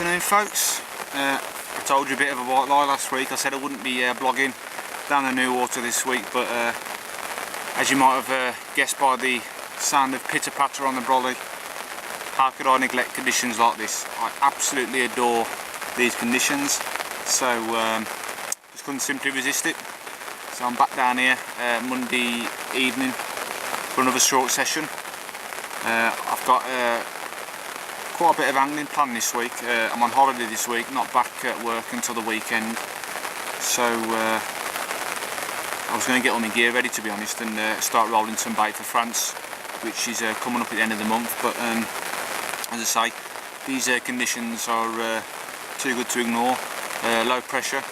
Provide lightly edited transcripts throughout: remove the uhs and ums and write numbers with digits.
afternoon, folks. I told you a bit of a white lie last week. I said I wouldn't be blogging down the new water this week, but as you might have guessed by the sound of pitter patter on the Brolly, how could I neglect conditions like this? I absolutely adore these conditions, so just couldn't simply resist it. So I'm back down here Monday evening for another short session. I've got quite a bit of angling planned this week. I'm on holiday this week, not back at work until the weekend, so I was going to get all my gear ready, to be honest, and start rolling some bait for France, which is coming up at the end of the month. But as I say, these conditions are too good to ignore. Low pressure,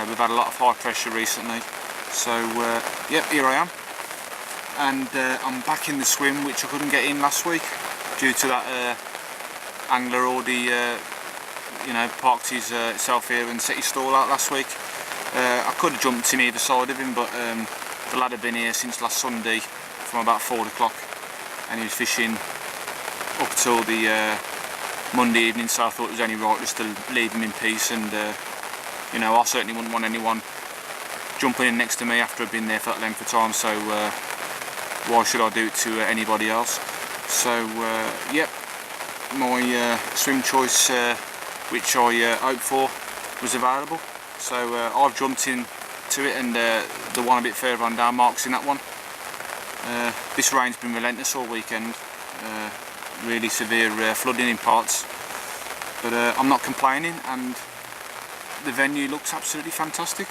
we've had a lot of high pressure recently, so yep, here I am, and I'm back in the swim, which I couldn't get in last week due to that angler already parked himself here and set his stall out last week. I could have jumped in either side of him, but the lad had been here since last Sunday from about 4 o'clock, and he was fishing up till the Monday evening, so I thought it was only right just to leave him in peace. And I certainly wouldn't want anyone jumping in next to me after I've been there for that length of time, so why should I do it to anybody else? So yep, my swim choice, which I hoped for, was available, so I've jumped in to it, and the one a bit further on down, Mark's in that one. This rain's been relentless all weekend, really severe flooding in parts, but I'm not complaining, and the venue looks absolutely fantastic.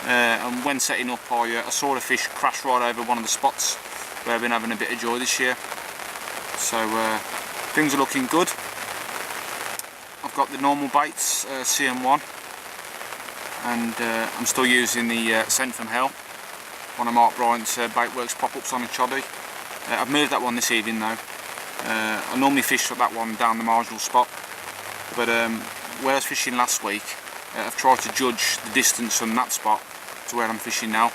And when setting up, I saw a fish crash right over one of the spots where I've been having a bit of joy this year, so things are looking good. I've got the normal baits, CM1, and I'm still using the Scent from Hell, one of Mark Bryant's Baitworks pop-ups on a choddy. I've moved that one this evening though. I normally fish for that one down the marginal spot, but where I was fishing last week, I've tried to judge the distance from that spot to where I'm fishing now,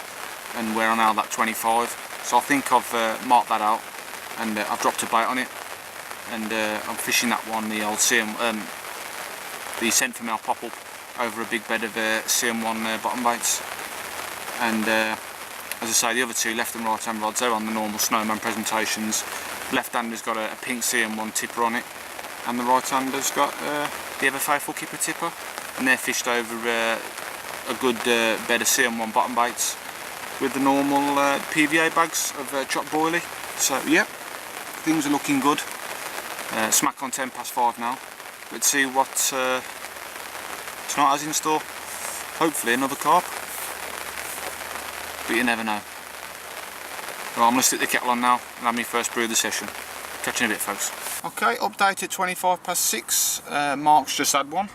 and where I nailed that 25. So I think I've marked that out, and I've dropped a bait on it, and I'm fishing that one, the old the Scent from Hell pop-up, over a big bed of CM1 bottom baits. And as I say, the other two left and right hand rods, they're on the normal Snowman presentations. Left hander's got a pink CM1 tipper on it, and the right hander's got the ever faithful Kipper tipper, and they're fished over a good bed of CM1 bottom baits with the normal PVA bags of chopped Brolly. So yep, things are looking good. Smack on 5:10 now. Let's see what tonight has in store. Hopefully another carp, but you never know. Right, I'm going to stick the kettle on now and have my first brew of the session. Catch you in a bit, folks. Okay, update at 6:25. Mark's just had one.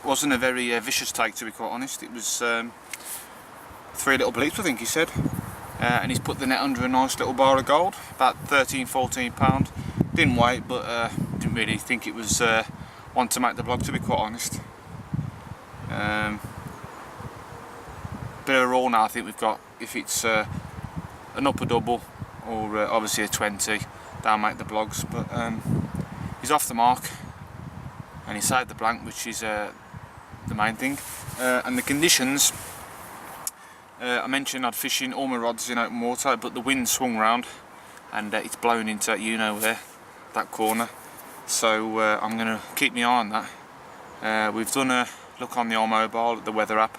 Wasn't a very vicious take, to be quite honest. It was 3 little bleeps, I think he said, and he's put the net under a nice little bar of gold, about 13-14 pound. Didn't weigh it, but didn't really think it was one to make the vlog, to be quite honest. Bit of a roll now, I think we've got. If it's an upper double or obviously a 20, that'll make the vlogs, but he's off the mark and he saved the blank, which is the main thing. And the conditions, I mentioned I'd fishing all my rods in open water, but the wind swung round and it's blown into where, that corner, so I'm going to keep my eye on that. We've done a look on the iMobile, the weather app,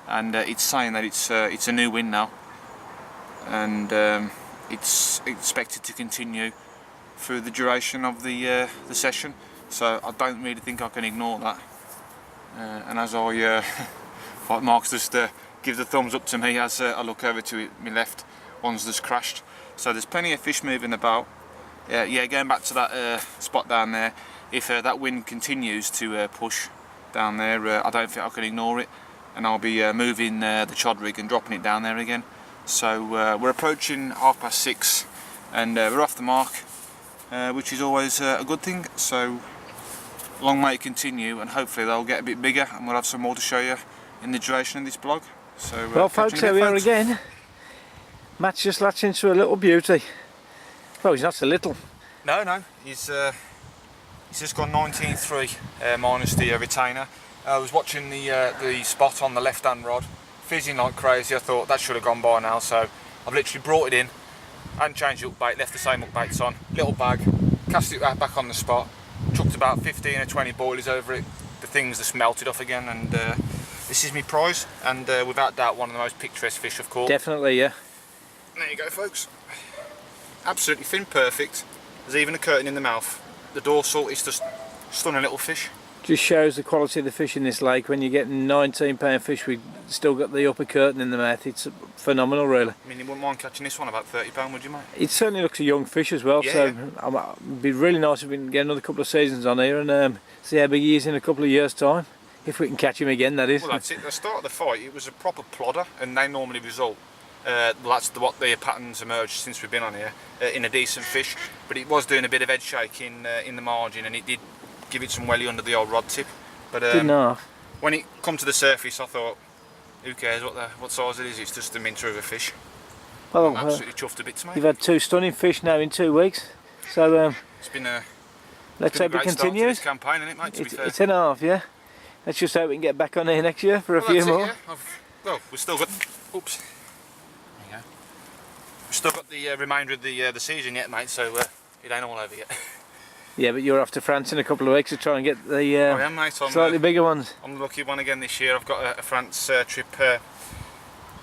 and it's saying that it's a new wind now, and it's expected to continue through the duration of the session, so I don't really think I can ignore that. And as I like Mark's just give the thumbs up to me as I look over to my left, one's just crashed, so there's plenty of fish moving about. Yeah, going back to that spot down there, if that wind continues to push down there, I don't think I can ignore it, and I'll be moving the chod rig and dropping it down there again. So we're approaching 6:30, and we're off the mark, which is always a good thing. So long may it continue, and hopefully they'll get a bit bigger, and we'll have some more to show you in the duration of this vlog. So well folks, here we are again. Matt's just latched into a little beauty. Well, he's not so little. No, he's He's just gone 19.3 minus the retainer. I was watching the spot on the left hand rod, fizzing like crazy. I thought that should have gone by now, so I've literally brought it in, hadn't changed the hook bait, left the same hook baits on, little bag, cast it back on the spot, chucked about 15 or 20 boilies over it, the things just melted off again, and this is my prize, and without doubt one of the most picturesque fish I've caught. Definitely, yeah. There you go, folks. Absolutely thin, perfect. There's even a curtain in the mouth. The dorsal is just stunning little fish. Just shows the quality of the fish in this lake. When you're getting 19-pound fish, we've still got the upper curtain in the mouth. It's phenomenal, really. I mean, you wouldn't mind catching this one about £30, would you, mate? It certainly looks a young fish as well, Yeah, so yeah. it'd be really nice if we can get another couple of seasons on here and see how big he is in a couple of years' time. If we can catch him again, that is. Well, that's it. At the start of the fight, it was a proper plodder, and they normally result. Well, that's what the patterns emerged since we've been on here, in a decent fish. But it was doing a bit of head shake in the margin, and it did give it some welly under the old rod tip. But Didn't half. when it come to the surface, I thought, who cares what size it is? It's just a minter of a fish. Well, I'm absolutely chuffed to bits, mate. you've had 2 stunning fish now in 2 weeks, so It's been a let's hope it great start to continues. this campaign, isn't it, mate? To be fair. It's in half, yeah. Let's just hope we can get back on here next year for a few that's it, more. yeah. Well, we've still got. Oops. There you go. We've still got the remainder of the season yet, mate. So it ain't all over yet. Yeah, but you're off to France in a couple of weeks to try and get the I am, mate. slightly bigger ones. I'm the lucky one again this year. I've got a France trip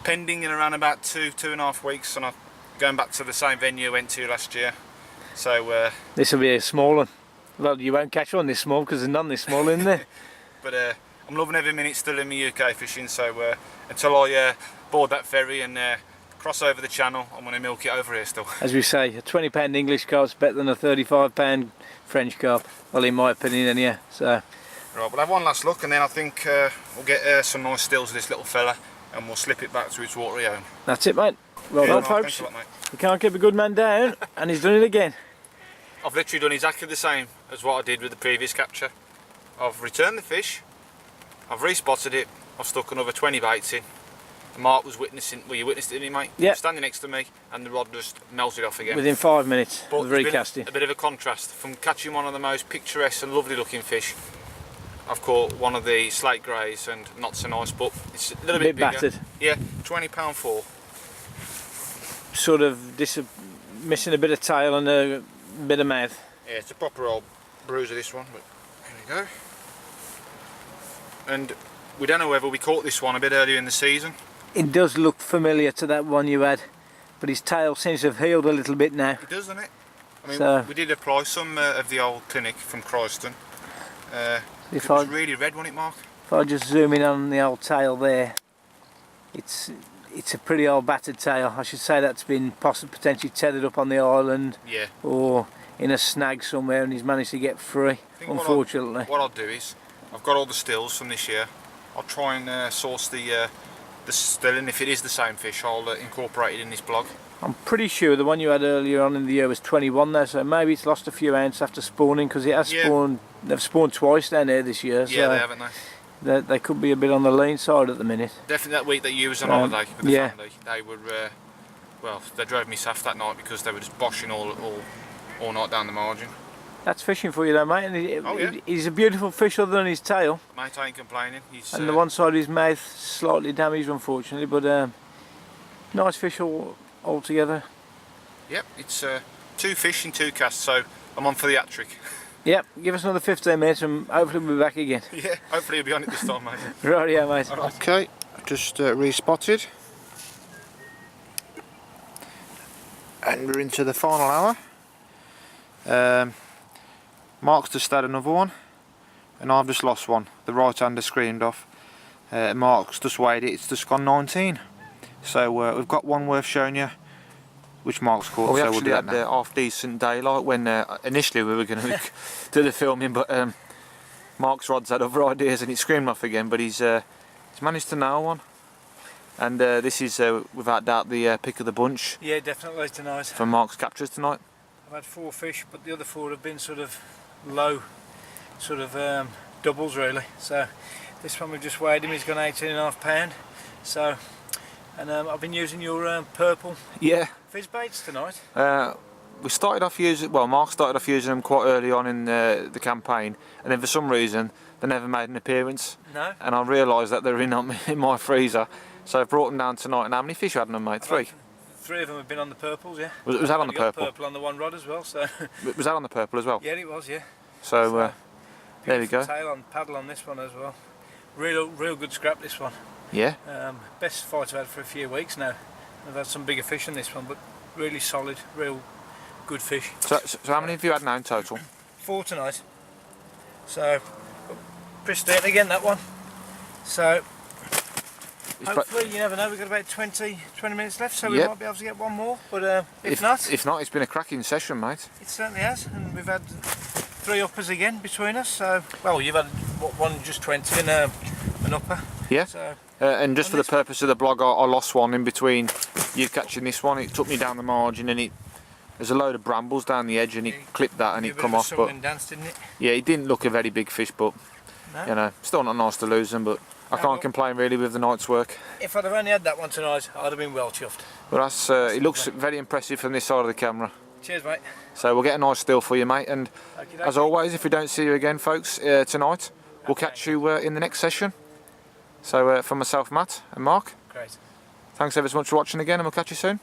pending in around about 2.5 weeks, and I'm going back to the same venue I went to last year. So This will be a small one. Well, you won't catch one this small because there's none this small in there. but I'm loving every minute still in my UK fishing. So until I board that ferry and cross over the channel, I'm going to milk it over here still. As we say, a £20 English carp's better than a £35 French carp. Well, in my opinion, anyhow. So Right, we'll have one last look, and then I think we'll get some nice stills of this little fella, and we'll slip it back to its watery home. that's it, mate. Well Yeah, done, no, folks. thanks a lot, mate. You can't keep a good man down, and he's done it again. I've literally done exactly the same as what I did with the previous capture. I've returned the fish, I've respotted it, I've stuck another 20 baits in. Mark was witnessing, well, you witnessed it, didn't you, mate? Yeah. Standing next to me, and the rod just melted off again. Within 5 minutes But of there's been recasting. a bit of a contrast from catching one of the most picturesque and lovely looking fish. I've caught one of the slate greys and not so nice, but it's a little bit bigger. battered. Yeah, £20 for. Sort of missing a bit of tail and a bit of mouth. Yeah, it's a proper old bruiser, this one, but here we go. And we don't know whether we caught this one a bit earlier in the season. It does look familiar to that one you had, but his tail seems to have healed a little bit now. It does, doesn't it? I mean, So- we did apply some of the old clinic from Croyston. It If was I really red, wasn't it, Mark? if I just zoom in on the old tail there, it's a pretty old battered tail. I should say that's been potentially tethered up on the island Yeah. or in a snag somewhere, and he's managed to get free. think Unfortunately, What I'll do is, I've got all the stills from this year. I'll try and source the still, and if it is the same fish, I'll incorporate it in this blog. I'm pretty sure the one you had earlier on in the year was 21 there, so maybe it's lost a few ounces after spawning, because it has Yeah. spawned. They've spawned twice down here this year, Yeah, they so haven't they? they could be a bit on the lean side at the minute. Definitely that week that you was on Um, holiday with the yeah. family, they were, well, they drove me saft that night because they were just boshing all night down the margin. That's fishing for you though, mate, and Oh, yeah. he's a beautiful fish other than his tail, Mate, I ain't complaining. He's, and the one side of his mouth slightly damaged unfortunately, but nice fish altogether. Yep, it's 2 fish in 2 casts, so I'm on for the hat trick. Yep, give us another 15 minutes and hopefully we'll be back again. Yeah, hopefully he'll be on it this time, mate. Right, yeah, mate. Okay, just respotted. And we're into the final hour. Mark's just had another one, and I've just lost one. The right hander screamed off. Mark's just weighed it, it's just gone 19. So we've got one worth showing you, which Mark's caught, Well, we so we'll actually do that had now. half decent daylight when initially we were going to do the filming, but Mark's rod's had other ideas and it screamed off again, but he's managed to nail one. And this is without doubt the pick of the bunch Yeah, definitely tonight. for Mark's captures tonight. I've had 4 fish, but the other 4 have been sort of low, sort of doubles really. So this one we've just weighed him, he's gone 18.5 £. So, and I've been using your purple Yeah. fizz baits tonight. we started off using, well, Mark started off using them quite early on in the campaign, and then for some reason they never made an appearance. No. And I realised that they're in my freezer, so I brought them down tonight. And how many fish you had on them, mate? 3? 3 of them have been on the purples, yeah. Was that on the Only got purple? purple on the one rod as well, so. Was that on the purple as well? Yeah, it was, yeah. So there we go. Tail on paddle on this one as well. Real good scrap, this one. Yeah. Best fight I've had for a few weeks now. I've had some bigger fish in this one, but really solid, real good fish. So how many have you had now in total? 4 tonight. So pristine again, that one. So hopefully, you never know, we've got about 20 minutes left, so we might be able to get one more, but if not, it's been a cracking session, mate. it certainly has, and we've had 3 uppers again between us. So, well, you've had one just 20 and an upper. Yeah. So, and just for the purpose of the blog, I lost one in between you catching this one. It took me down the margin, and there's a load of brambles down the edge, and it clipped that, and it come off. But dance, didn't it? yeah, it didn't look a very big fish, but No. you know, still not nice to lose them. But I can't complain really with the night's work. If I'd have only had that one tonight, I'd have been well chuffed. But that's it looks very impressive from this side of the camera. Cheers, mate. So we'll get a nice still for you, mate. And Okey-dokey. as always, if we don't see you again, folks, tonight, we'll catch you in the next session. So from myself, Matt, and Mark, Great. thanks ever so much for watching again, and we'll catch you soon.